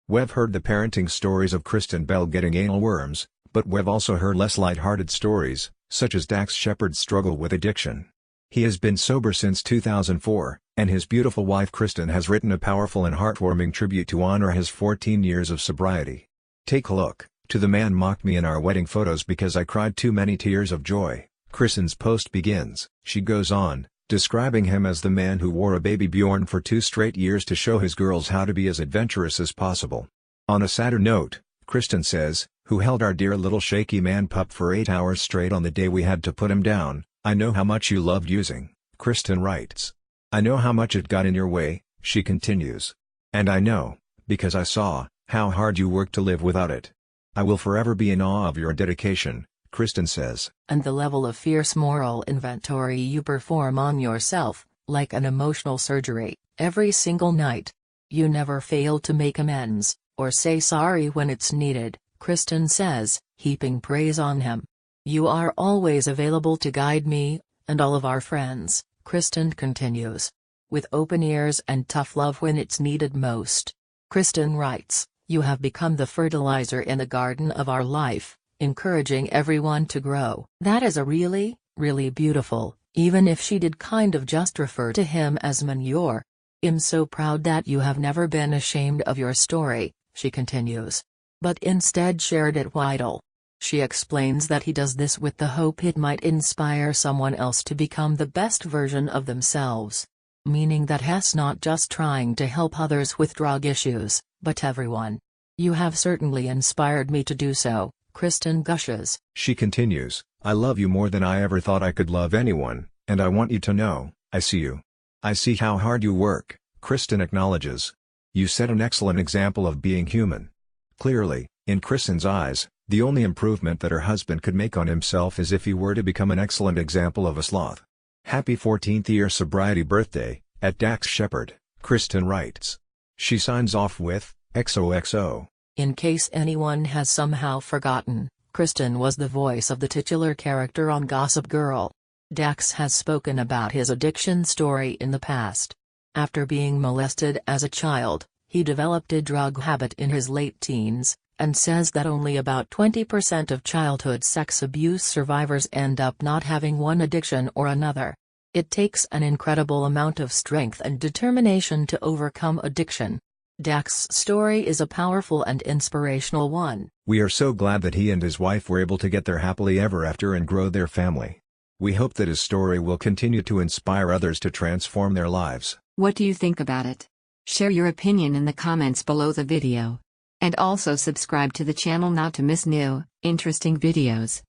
Weve heard the parenting stories of Kristen Bell getting anal worms, but Weve also heard less light-hearted stories, such as Dax Shepard's struggle with addiction. He has been sober since 2004, and his beautiful wife Kristen has written a powerful and heartwarming tribute to honor his 14 years of sobriety. Take a look. "To the man mocked me in our wedding photos because I cried too many tears of joy," Kristen's post begins. She goes on, describing him as the man who wore a baby Bjorn for 2 straight years to show his girls how to be as adventurous as possible. On a sadder note, Kristen says, "Who held our dear little shaky man pup for 8 hours straight on the day we had to put him down. I know how much you loved using," Kristen writes. "I know how much it got in your way," she continues. "And I know, because I saw, how hard you worked to live without it. I will forever be in awe of your dedication," Kristen says. "And the level of fierce moral inventory you perform on yourself, like an emotional surgery, every single night. You never fail to make amends, or say sorry when it's needed," Kristen says, heaping praise on him. "You are always available to guide me, and all of our friends," Kristen continues. "With open ears and tough love when it's needed most." Kristen writes, "You have become the fertilizer in the garden of our life, encouraging everyone to grow." That is a really, really beautiful, even if she did kind of just refer to him as manure. "I'm so proud that you have never been ashamed of your story," she continues. But instead shared it widely. She explains that he does this with the hope it might inspire someone else to become the best version of themselves. Meaning that he's not just trying to help others with drug issues, but everyone. "You have certainly inspired me to do so," Kristen gushes. She continues, "I love you more than I ever thought I could love anyone, and I want you to know, I see you. I see how hard you work," Kristen acknowledges. "You set an excellent example of being human." Clearly, in Kristen's eyes, the only improvement that her husband could make on himself is if he were to become an excellent example of a sloth. "Happy 14th year sobriety birthday, at Dax Shepard," Kristen writes. She signs off with, "XOXO." In case anyone has somehow forgotten, Kristen was the voice of the titular character on Gossip Girl. Dax has spoken about his addiction story in the past. After being molested as a child, he developed a drug habit in his late teens, and says that only about 20% of childhood sex abuse survivors end up not having one addiction or another. It takes an incredible amount of strength and determination to overcome addiction. Dax's story is a powerful and inspirational one. "We are so glad that he and his wife were able to get there happily ever after and grow their family. We hope that his story will continue to inspire others to transform their lives." What do you think about it? Share your opinion in the comments below the video. And also subscribe to the channel not to miss new, interesting videos.